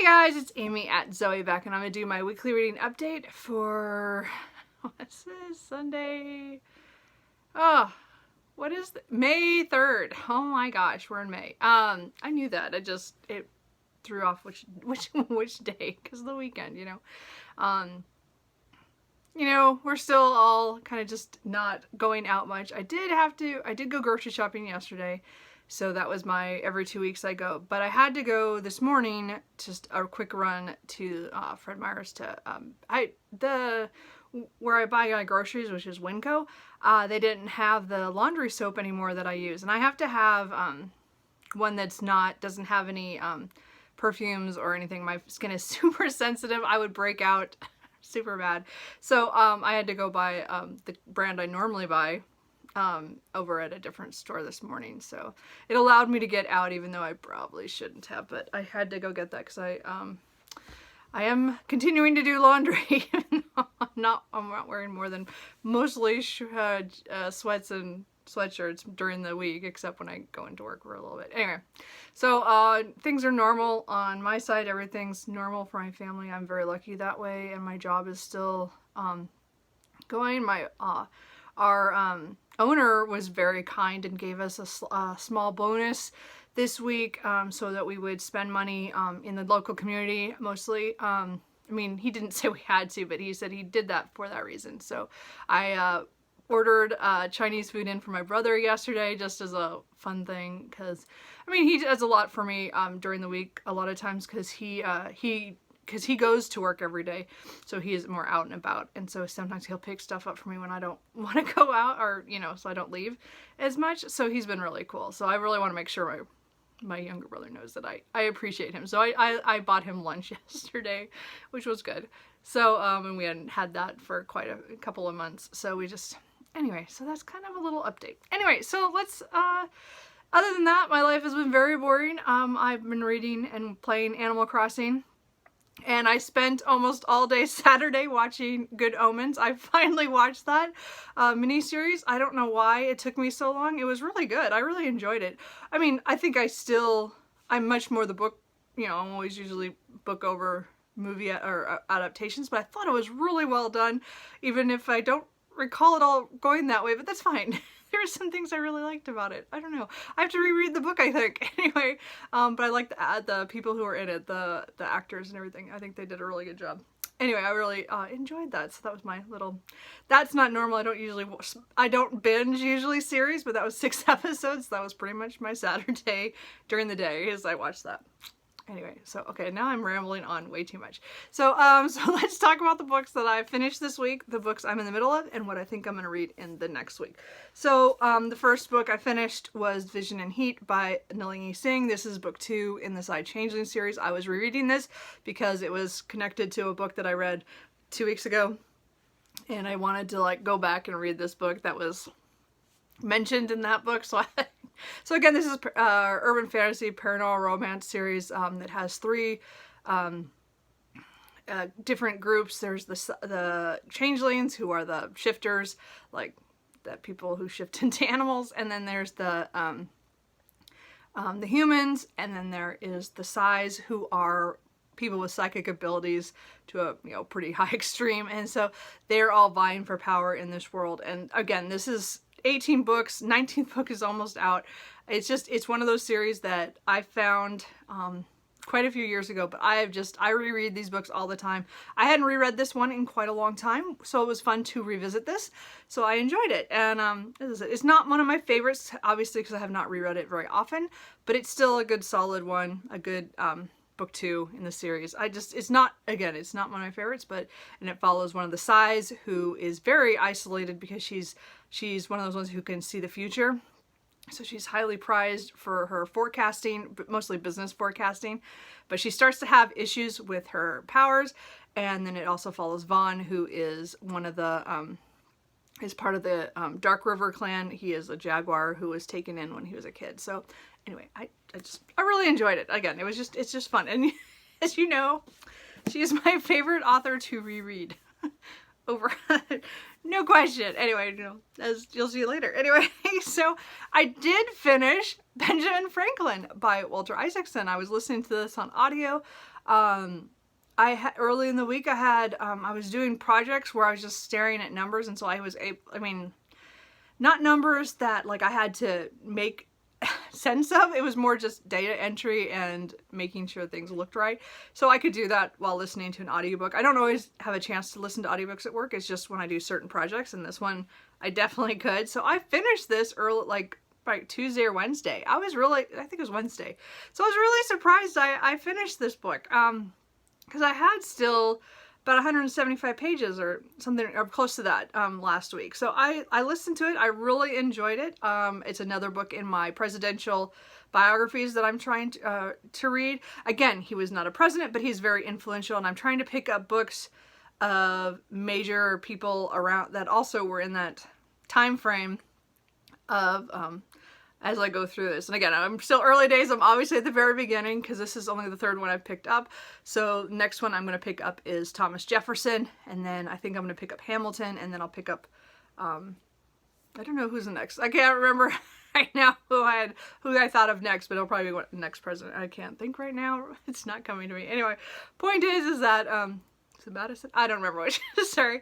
Hi guys, it's Amy at Zoe back, and I'm going to do my weekly reading update for, what's this, Sunday? Oh, what is May 3rd. Oh my gosh, we're in May. I knew that. It threw off which day, because of the weekend, you know. We're still all kind of just not going out much. I did go grocery shopping yesterday. So that was my every 2 weeks I go. But I had to go this morning, just a quick run to Fred Meyer's to, where I buy my groceries, which is Winco. They didn't have the laundry soap anymore that I use. And I have to have one that's doesn't have any perfumes or anything. My skin is super sensitive. I would break out super bad. So I had to go buy the brand I normally buy over at a different store this morning. So it allowed me to get out, even though I probably shouldn't have, but I had to go get that because I am continuing to do laundry. I'm not wearing more than mostly sweats and sweatshirts during the week, except when I go into work for a little bit. Anyway, so things are normal on my side. Everything's normal for my family. I'm very lucky that way, and my job is still going. Our owner was very kind and gave us a small bonus this week so that we would spend money in the local community mostly. I mean, he didn't say we had to, but he said he did that for that reason. So I ordered Chinese food in for my brother yesterday just as a fun thing, because I mean, he does a lot for me during the week a lot of times, because he goes to work every day, so he is more out and about, and so sometimes he'll pick stuff up for me when I don't want to go out, or so I don't leave as much. So he's been really cool. So I really want to make sure my younger brother knows that I appreciate him. So I bought him lunch yesterday, which was good. So and we hadn't had that for quite a couple of months. So anyway, so that's kind of a little update. Anyway, so let's other than that, my life has been very boring. I've been reading and playing Animal Crossing. And I spent almost all day Saturday watching Good Omens. I finally watched that miniseries. I don't know why it took me so long. It was really good. I really enjoyed it. I mean, I think I'm much more the book, I'm always usually book over movie or adaptations, but I thought it was really well done, even if I don't recall it all going that way, but that's fine. There were some things I really liked about it. I don't know. I have to reread the book, I think. Anyway, but I like the people who were in it, the actors and everything. I think they did a really good job. Anyway, I really enjoyed that. So that was my little, that's not normal. I don't binge usually series, but that was 6 episodes. That was pretty much my Saturday during the day as I watched that. Anyway, so okay, now I'm rambling on way too much. So so let's talk about the books that I finished this week, the books I'm in the middle of, and what I think I'm going to read in the next week. So the first book I finished was Vision and Heat by Nalini Singh. This is book 2 in the Side Changeling series. I was rereading this because it was connected to a book that I read 2 weeks ago, and I wanted to go back and read this book that was mentioned in that book. So again, this is urban fantasy paranormal romance series that has 3 different groups. There's the changelings, who are the shifters, like the people who shift into animals, and then there's the humans, and then there is the Sais, who are people with psychic abilities to a pretty high extreme, and so they're all vying for power in this world. And again, this is 18 books, 19th book is almost out. It's one of those series that I found quite a few years ago, but I reread these books all the time. I hadn't reread this one in quite a long time, so it was fun to revisit this. So I enjoyed it, and it's not one of my favorites, obviously, because I have not reread it very often, but it's still a good solid one, a good book 2 in the series. It's not one of my favorites, and it follows one of the Sais, who is very isolated because she's one of those ones who can see the future. So she's highly prized for her forecasting, but mostly business forecasting, but she starts to have issues with her powers. And then it also follows Vaughn, who is one of the is part of the Dark River clan. He is a jaguar who was taken in when he was a kid. So anyway, I really enjoyed it. Again, it's just fun. And as you know, she is my favorite author to reread. over no question. Anyway, you know, as you'll see later. Anyway, so I did finish Benjamin Franklin by Walter Isaacson. I was listening to this on audio. Early in the week I was doing projects where I was just staring at numbers, and so I mean, not numbers that like I had to make sense of. It was more just data entry and making sure things looked right. So I could do that while listening to an audiobook. I don't always have a chance to listen to audiobooks at work. It's just when I do certain projects, and this one I definitely could. So I finished this early, like by Tuesday or Wednesday. I think it was Wednesday. So I was really surprised I finished this book. Because I had still about 175 pages or something, or close to that, last week. So I listened to it. I really enjoyed it. It's another book in my presidential biographies that I'm trying to read. Again, he was not a president, but he's very influential, and I'm trying to pick up books of major people around that also were in that time frame of as I go through this. And again, I'm still early days. I'm obviously at the very beginning because this is only the third one I've picked up. So next one I'm going to pick up is Thomas Jefferson, and then I think I'm going to pick up Hamilton, and then I'll pick up, I don't know who's the next. I can't remember right now who I thought of next, but it'll probably be the next president. I can't think right now. It's not coming to me. Anyway, point is that, is it Madison? I don't remember which. Sorry.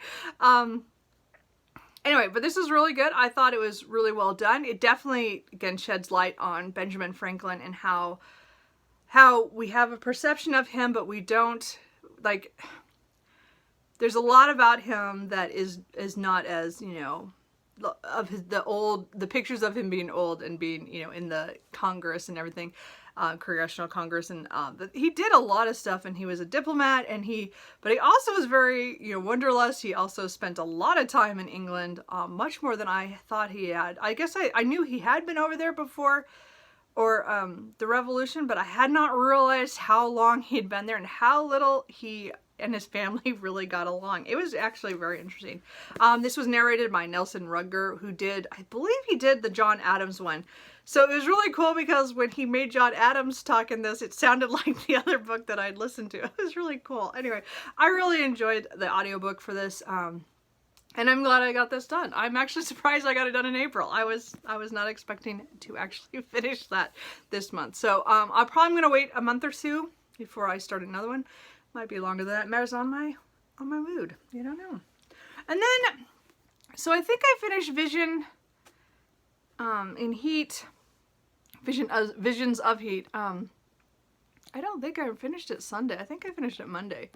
Anyway, but this is really good. I thought it was really well done. It definitely, again, sheds light on Benjamin Franklin and how we have a perception of him, but we don't, like, there's a lot about him that is not as, you know, the pictures of him being old and being, you know, in the Congress and everything, Congressional Congress, and he did a lot of stuff, and he was a diplomat, but he also was very, you know, wanderlust. He also spent a lot of time in England, much more than I thought he had. I guess I knew he had been over there before, or the Revolution, but I had not realized how long he'd been there and how little he and his family really got along. It was actually very interesting. This was narrated by Nelson Rudger, who I believe he did the John Adams one. So it was really cool because when he made John Adams talk in this, it sounded like the other book that I'd listened to. It was really cool. Anyway, I really enjoyed the audiobook for this, and I'm glad I got this done. I'm actually surprised I got it done in April. I was not expecting to actually finish that this month. So I'm probably going to wait a month or two before I start another one. Might be longer than that. It matters on my mood. You don't know. And then, so I think I finished Visions of Heat. I don't think I finished it Sunday. I think I finished it Monday.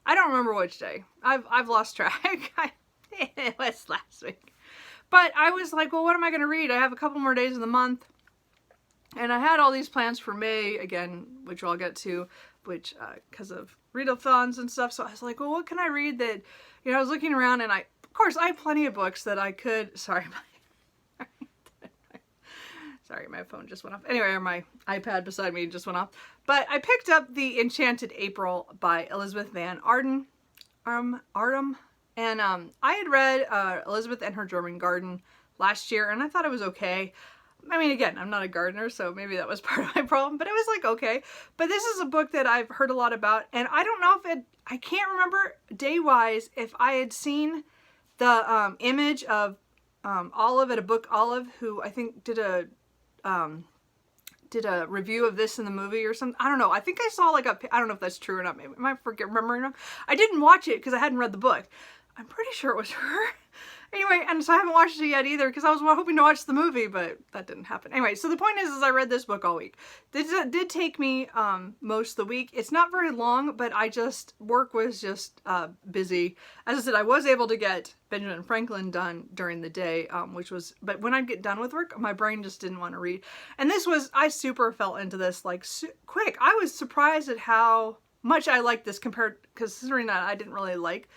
I don't remember which day. I've lost track. It was last week. But I was like, well, what am I going to read? I have a couple more days of the month. And I had all these plans for May, again, which I'll get to, which, because of readathons and stuff. So I was like, well, what can I read that, you know, I was looking around, and of course, I have plenty of books that I could, sorry, my phone just went off. Anyway, my iPad beside me just went off. But I picked up the Enchanted April by Elizabeth Van Arden. And I had read Elizabeth and Her German Garden last year, and I thought it was okay. I mean, again, I'm not a gardener, so maybe that was part of my problem, but it was like, okay. But this is a book that I've heard a lot about, and I don't know if I can't remember day-wise if I had seen the image of Olive at a Book Olive, who I think did a review of this in the movie or something. I don't know. I think I saw like I don't know if that's true or not. Maybe I might remembering wrong. I didn't watch it because I hadn't read the book. I'm pretty sure it was her. Anyway, and so I haven't watched it yet either because I was hoping to watch the movie, but that didn't happen. Anyway, so the point is I read this book all week. This did take me most of the week. It's not very long, but work was just busy. As I said, I was able to get Benjamin Franklin done during the day, but when I'd get done with work, my brain just didn't want to read. And I super fell into this like quick. I was surprised at how much I liked this because considering that I didn't really like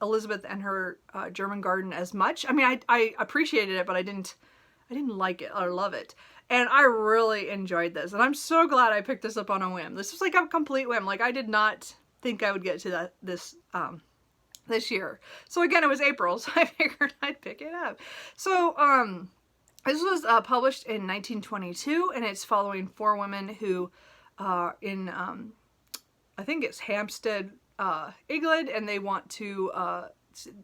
Elizabeth and Her German Garden as much. I mean, I appreciated it, but I didn't like it or love it. And I really enjoyed this. And I'm so glad I picked this up on a whim. This was like a complete whim. Like, I did not think I would get to this year. So again, it was April, so I figured I'd pick it up. So this was published in 1922, and it's following 4 women who in I think it's Hampstead, England, and they want to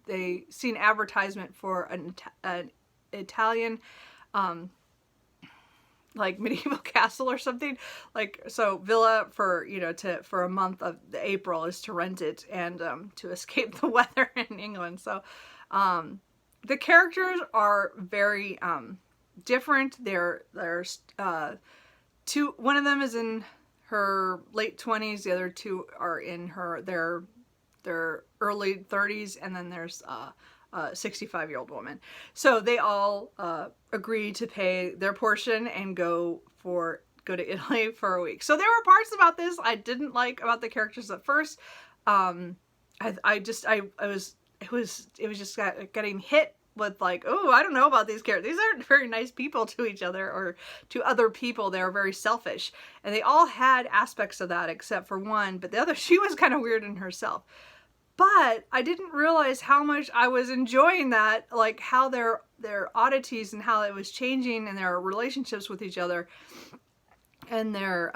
they see an advertisement for an Italian like medieval castle or something, like, so villa for, you know, for a month of April is to rent it and to escape the weather in England. So the characters are very different. There's one of them is in her late 20s, the other two are in their early 30s, and then there's a 65-year-old woman. So they all agree to pay their portion and go to Italy for a week. So there were parts about this I didn't like about the characters at first. It was just getting hit with like, oh, I don't know about these characters. These aren't very nice people to each other or to other people. They're very selfish. And they all had aspects of that except for one, but the other, she was kind of weird in herself. But I didn't realize how much I was enjoying that, like how their oddities and how it was changing and their relationships with each other and their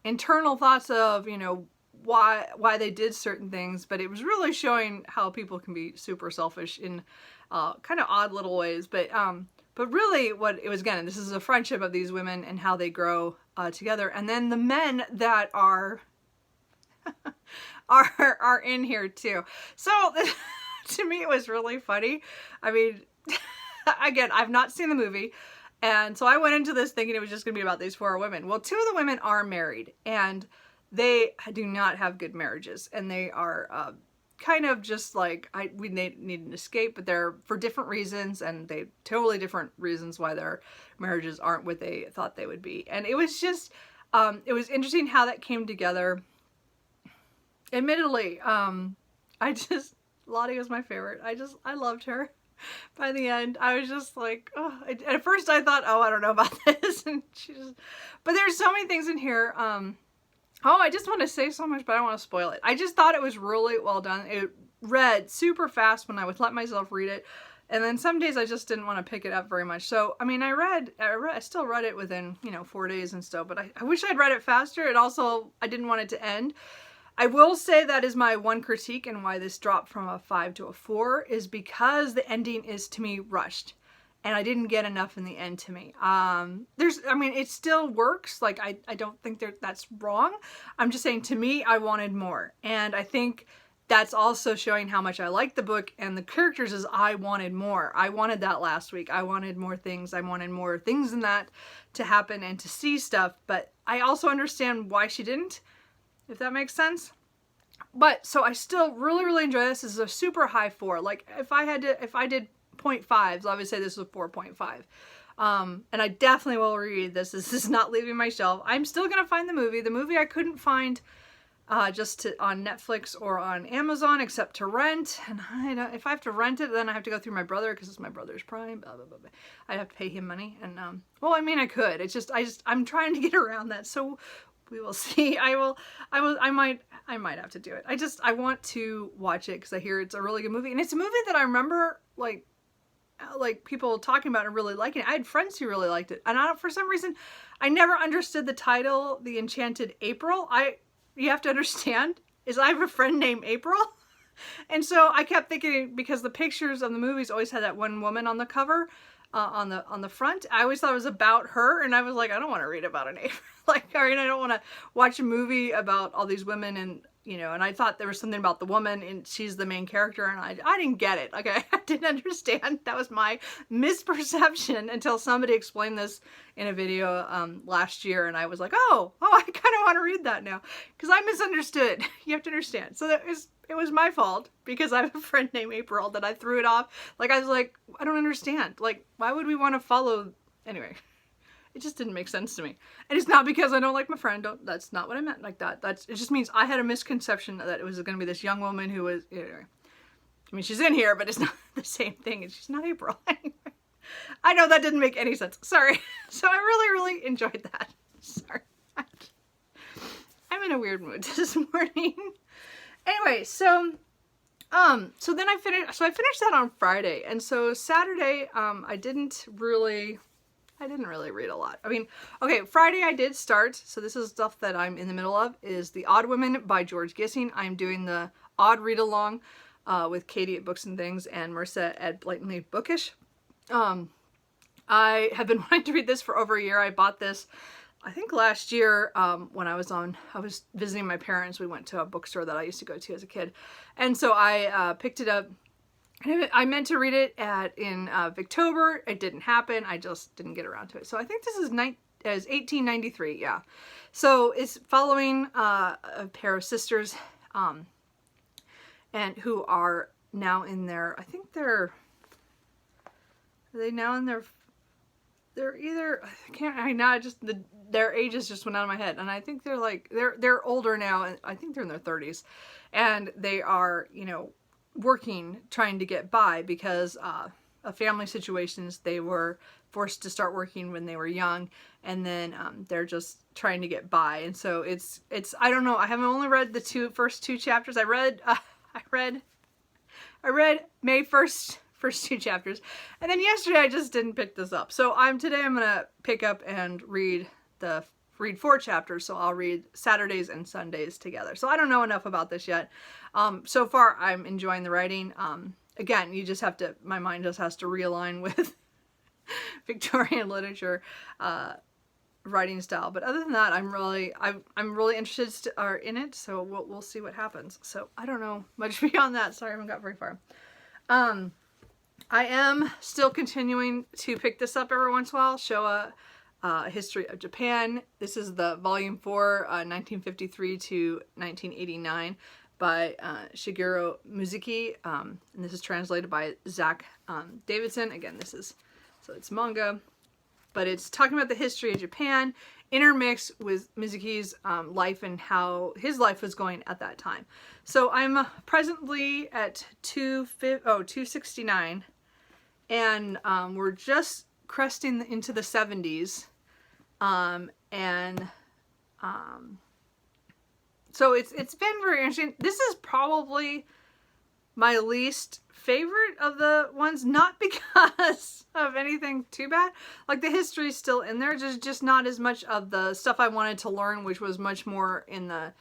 internal thoughts of, you know, why they did certain things. But it was really showing how people can be super selfish in kind of odd little ways. But really what it was, again, this is a friendship of these women and how they grow together. And then the men that are in here too. So to me it was really funny. I mean, again, I've not seen the movie, and so I went into this thinking it was just gonna be about these 4 women. Well, 2 of the women are married, and they do not have good marriages, and they are kind of just like, we need an escape, but they're for different reasons, and they totally different reasons why their marriages aren't what they thought they would be. And it was just it was interesting how that came together. Admittedly, Lottie was my favorite. I loved her. By the end, I was just like, oh. At first I thought, oh, I don't know about this. And but there's so many things in here. Oh, I just want to say so much, but I don't want to spoil it. I just thought it was really well done. It read super fast when I would let myself read it. And then some days I just didn't want to pick it up very much. So, I mean, I still read it within, you know, 4 days and stuff, but I wish I'd read it faster. And also, I didn't want it to end. I will say that is my one critique, and why this dropped from a 5 to a 4 is because the ending is, to me, rushed. And I didn't get enough in the end to me. I mean, it still works. Like, I don't think that's wrong. I'm just saying, to me, I wanted more. And I think that's also showing how much I like the book and the characters is I wanted more. I wanted that last week. I wanted more things. I wanted more things in that to happen and to see stuff. But I also understand why she didn't, if that makes sense. But so I still really, really enjoy this. This is a super high 4. Like if I did 0.5s, I would say this is a 4.5. And I definitely will reread this. This is not leaving my shelf. I'm still going to find the movie. The movie I couldn't find on Netflix or on Amazon except to rent. And if I have to rent it, then I have to go through my brother because it's my brother's Prime. Blah, blah, blah, blah. I'd have to pay him money. And well, I mean, I could. It's just I'm trying to get around that. So we will see. I might have to do it. I want to watch it because I hear it's a really good movie, and it's a movie that I remember like people talking about and really liking it. I had friends who really liked it, and for some reason, I never understood the title, The Enchanted April. You have to understand is I have a friend named April, and so I kept thinking, because the pictures of the movies always had that one woman on the cover. On the front, I always thought it was about her, and I was like, I don't want to read about an April. Like, I mean, I don't want to watch a movie about all these women, and you know, and I thought there was something about the woman and she's the main character, and I didn't get it. Okay, I didn't understand. That was my misperception until somebody explained this in a video last year, and I was like, oh, I kind of want to read that now because I misunderstood. You have to understand. So it was my fault because I have a friend named April that I threw it off. Like, I was like, I don't understand. Like, why would we want to follow? Anyway, it just didn't make sense to me. And it's not because I don't like my friend. That's not what I meant like that. It just means I had a misconception that it was going to be this young woman who was, anyway. I mean, she's in here, but it's not the same thing. And she's not April. Anyway, I know that didn't make any sense. Sorry. So I really, really enjoyed that. Sorry. I'm in a weird mood this morning. Anyway, so then I finished that on Friday, and so Saturday, I didn't really read a lot. I mean, okay, Friday I did start, so this is stuff that I'm in the middle of, is The Odd Women by George Gissing. I'm doing the Odd read-along. with Katie at Books and Things and Marissa at Blatantly Bookish. I have been wanting to read this for over a year. I bought this, I think last year, when I was visiting my parents. We went to a bookstore that I used to go to as a kid. And so I picked it up. I meant to read it in Victober. It didn't happen. I just didn't get around to it. So I think this is 1893, yeah. So it's following a pair of sisters and who are now in their, I think are they now in their, they're either, I can't, I know, their ages just went out of my head. And I think they're like, they're older now, and I think they're in their 30s. And they are, you know, working, trying to get by because of family situations. They were forced to start working when they were young, and then they're just trying to get by. And so it's I don't know, I haven't only read the first two chapters. I read May 1st first two chapters, and then yesterday I just didn't pick this up. So today I'm gonna pick up and read 4 chapters. So I'll read Saturdays and Sundays together. So I don't know enough about this yet. So far I'm enjoying the writing. Again, you just have to, my mind just has to realign with Victorian literature writing style. But other than that, I'm really interested in it. So we'll see what happens. So I don't know much beyond that. Sorry, I haven't got very far. I am still continuing to pick this up every once in a while. Showa, A History of Japan. This is the volume 4, 1953 to 1989 by Shigeru Mizuki. And this is translated by Zach Davidson. Again, so it's manga, but it's talking about the history of Japan, intermixed with Mizuki's life and how his life was going at that time. So I'm presently at 269, and we're just cresting into the 70s. So it's been very interesting. This is probably my least favorite of the ones, not because of anything too bad. Like, the history's still in there, just not as much of the stuff I wanted to learn, which was much more in the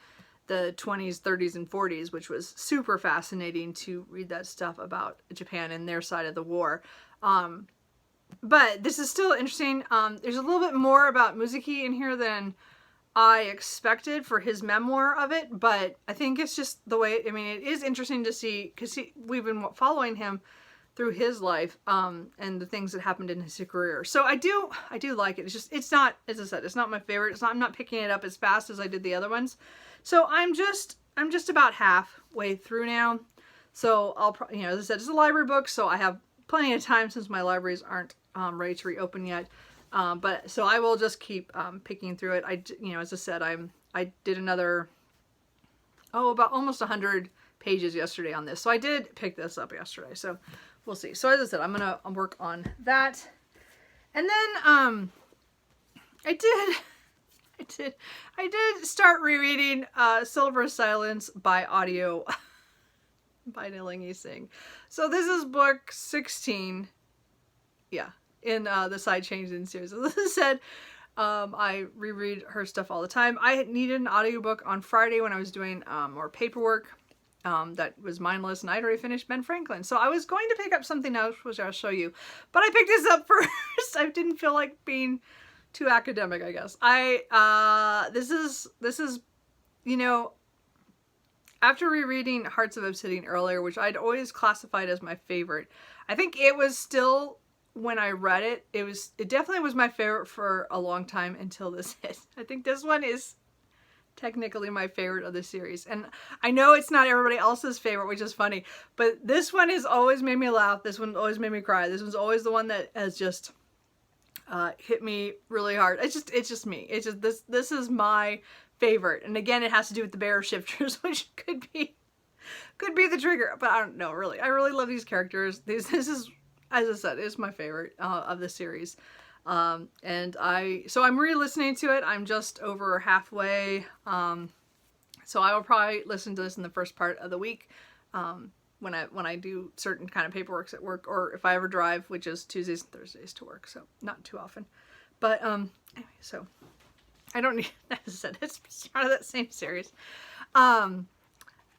20s, 30s, and 40s, which was super fascinating to read that stuff about Japan and their side of the war. But this is still interesting. There's a little bit more about Mizuki in here than I expected for his memoir of it, but I think it's just the way, I mean, it is interesting to see, because we've been following him through his life, and the things that happened in his career. So I do like it. It's not, as I said, it's not my favorite. I'm not picking it up as fast as I did the other ones. So I'm just about halfway through now. So I'll, as I said, it's a library book, so I have plenty of time since my libraries aren't ready to reopen yet. But so I will just keep picking through it. As I said, I did another, about almost 100 pages yesterday on this. So I did pick this up yesterday. So we'll see. So as I said, I'm gonna work on that. And then I did start rereading Silver Silence by audio by Natalie Singh. So this is book 16. Yeah. In the Side Changing series. As I said, I reread her stuff all the time. I needed an audiobook on Friday when I was doing more paperwork that was mindless, and I'd already finished Ben Franklin. So I was going to pick up something else, which I'll show you. But I picked this up first. I didn't feel like being too academic, I guess. This is, after rereading Hearts of Obsidian earlier, which I'd always classified as my favorite, I think it was still, when I read it, it definitely was my favorite for a long time until this hit. I think this one is technically my favorite of the series. And I know it's not everybody else's favorite, which is funny, but this one has always made me laugh. This one always made me cry. This one's always the one that has just hit me really hard. It's just me. It's just, this is my favorite. And again, it has to do with the bear shifters, which could be the trigger, but I don't know, really. I really love these characters. This is, as I said, is my favorite of the series. So I'm re-listening to it. I'm just over halfway. So I will probably listen to this in the first part of the week when I do certain kind of paperwork at work, or if I ever drive, which is Tuesdays and Thursdays to work. So not too often. But anyway, so I don't need, as I said, it's part of that same series. And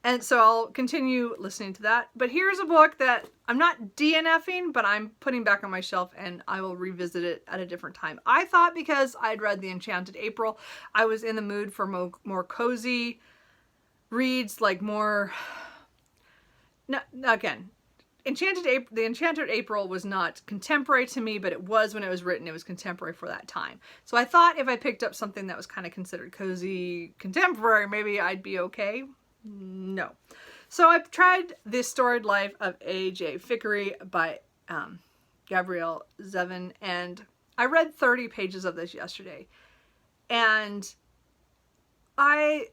And so I'll continue listening to that. But here's a book that I'm not DNFing, but I'm putting back on my shelf, and I will revisit it at a different time. I thought because I'd read The Enchanted April, I was in the mood for more cozy reads, like more... No, again, The Enchanted April was not contemporary to me, but it was when it was written. It was contemporary for that time. So I thought if I picked up something that was kind of considered cozy contemporary, maybe I'd be okay. No. So I've tried The Storied Life of A.J. Fickery by Gabrielle Zevin, and I read 30 pages of this yesterday. And I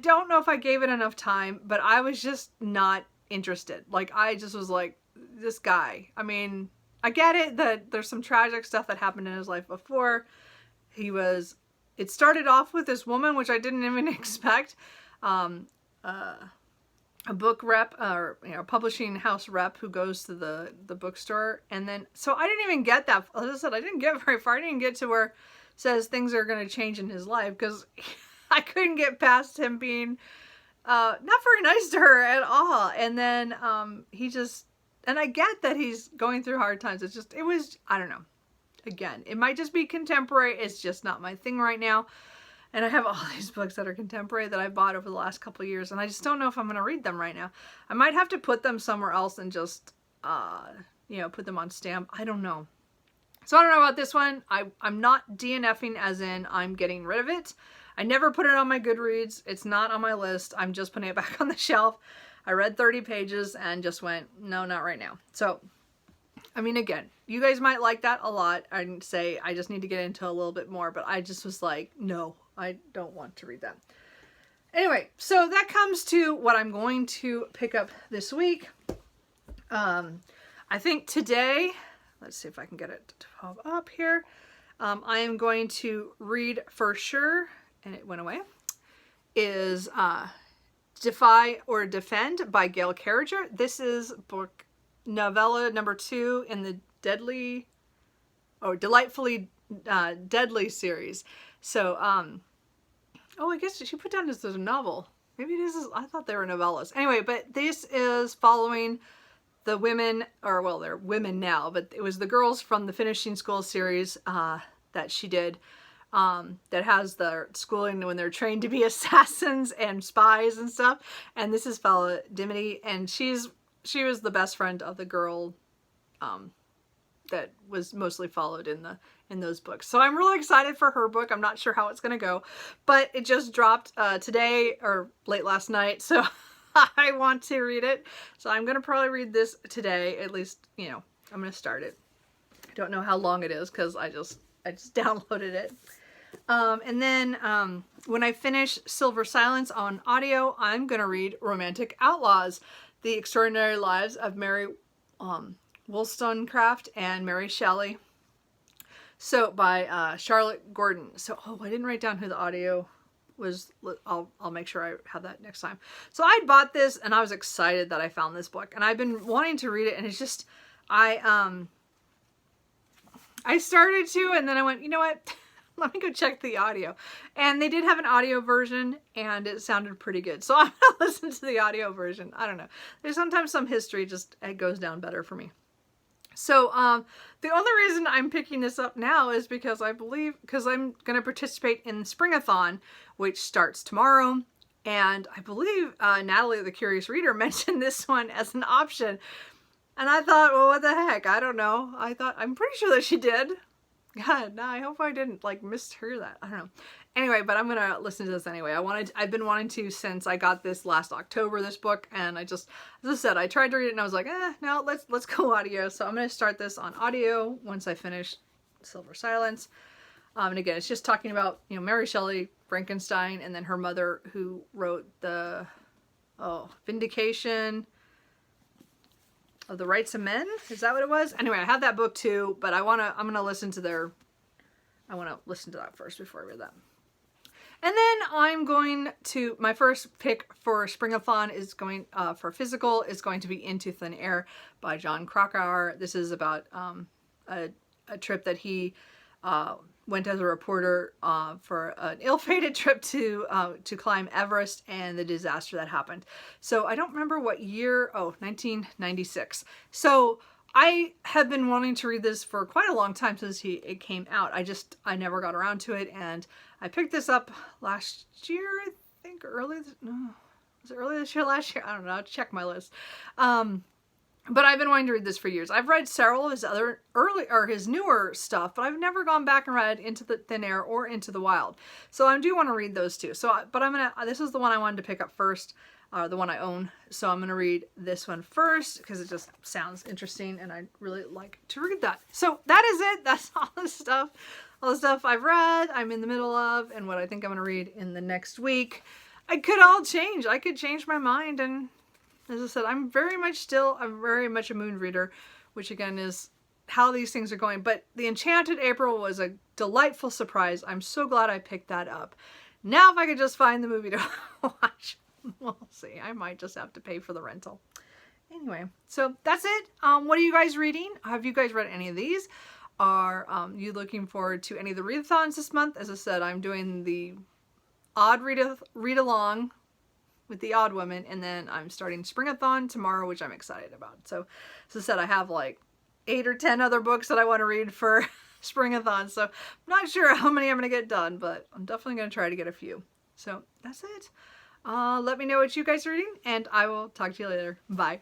don't know if I gave it enough time, but I was just not interested. Like, I just was like, this guy. I mean, I get it that there's some tragic stuff that happened in his life before. It started off with this woman, which I didn't even expect, a book rep, or publishing house rep who goes to the bookstore, and then, so I didn't even get that. As I said, I didn't get very far. I didn't get to where it says things are going to change in his life, because I couldn't get past him being not very nice to her at all. And then and I get that he's going through hard times. It was, I don't know. Again, it might just be contemporary. It's just not my thing right now. And I have all these books that are contemporary that I bought over the last couple of years, and I just don't know if I'm going to read them right now. I might have to put them somewhere else and just, put them on stamp. I don't know. So I don't know about this one. I'm not DNFing, as in I'm getting rid of it. I never put it on my Goodreads. It's not on my list. I'm just putting it back on the shelf. I read 30 pages and just went, no, not right now. So, I mean, again, you guys might like that a lot and say, I just need to get into a little bit more, but I just was like, no, I don't want to read that. Anyway, so that comes to what I'm going to pick up this week. I think today, let's see if I can get it to pop up here. I am going to read for sure, and it went away, is Defy or Defend by Gail Carriger. This is book novella number 2 in the Delightfully Deadly series. So, I guess she put down this as a novel. Maybe this is, I thought they were novellas. Anyway, but this is following the women, or well, they're women now, but it was the girls from the Finishing School series that she did, that has the schooling when they're trained to be assassins and spies and stuff. And this is Fala Dimity, and she was the best friend of the girl that was mostly followed in those books. So I'm really excited for her book. I'm not sure how it's going to go, but it just dropped today or late last night, so I want to read it. So I'm going to probably read this today. At least, I'm going to start it. I don't know how long it is because I just downloaded it. And then when I finish Silver Silence on audio, I'm going to read Romantic Outlaws, The Extraordinary Lives of Mary Wollstonecraft and Mary Shelley. So by Charlotte Gordon. So, I didn't write down who the audio was. I'll make sure I have that next time. So I bought this and I was excited that I found this book, and I've been wanting to read it, and it's just, I started to, and then I went, you know what? Let me go check the audio. And they did have an audio version, and it sounded pretty good. So I'm going to listen to the audio version. I don't know. There's sometimes some history it goes down better for me. So the only reason I'm picking this up now is because I'm going to participate in the Springathon, which starts tomorrow. And I believe Natalie, the Curious Reader, mentioned this one as an option. And I thought, well, what the heck? I don't know. I'm pretty sure that she did. God, no, I hope I didn't mishear that. I don't know. Anyway, but I'm gonna listen to this anyway. I've been wanting to since I got this last October, this book, and as I said, I tried to read it and I was like, no, let's go audio. So I'm gonna start this on audio once I finish Silver Silence. And again, it's just talking about Mary Shelley, Frankenstein, and then her mother who wrote the Vindication of the Rights of Men. Is that what it was? Anyway, I have that book too, but I want to listen to that first before I read that. And then I'm going to, my first pick for Springathon is going, for physical, is going to be Into Thin Air by John Krakauer. This is about a trip that he went as a reporter for an ill-fated trip to climb Everest and the disaster that happened. So I don't remember what year. Oh, 1996. So I have been wanting to read this for quite a long time since it came out. I never got around to it, and I picked this up last year, I think. No, was it early this year, last year? I don't know. I'll check my list. But I've been wanting to read this for years. I've read several of his his newer stuff, but I've never gone back and read Into the Thin Air or Into the Wild. So I do want to read those too. So, this is the one I wanted to pick up first, the one I own. So I'm gonna read this one first because it just sounds interesting, and I'd really like to read that. So that is it. That's all the stuff I've read, I'm in the middle of, and what I think I'm gonna read in the next week. I could all change. I could change my mind, and as I said, I'm very much a moon reader, which again is how these things are going. But the Enchanted April was a delightful surprise. I'm so glad I picked that up. Now if I could just find the movie to watch, we'll see. I might just have to pay for the rental. Anyway, so that's it. What are you guys reading? Have you guys read any of these? Are you looking forward to any of the readathons this month? As I said, I'm doing the odd read-along with the Odd Woman, and then I'm starting Springathon tomorrow, which I'm excited about. So, as I said, I have like 8 or 10 other books that I want to read for Springathon, so I'm not sure how many I'm going to get done, but I'm definitely going to try to get a few. So, that's it. Let me know what you guys are reading, and I will talk to you later. Bye.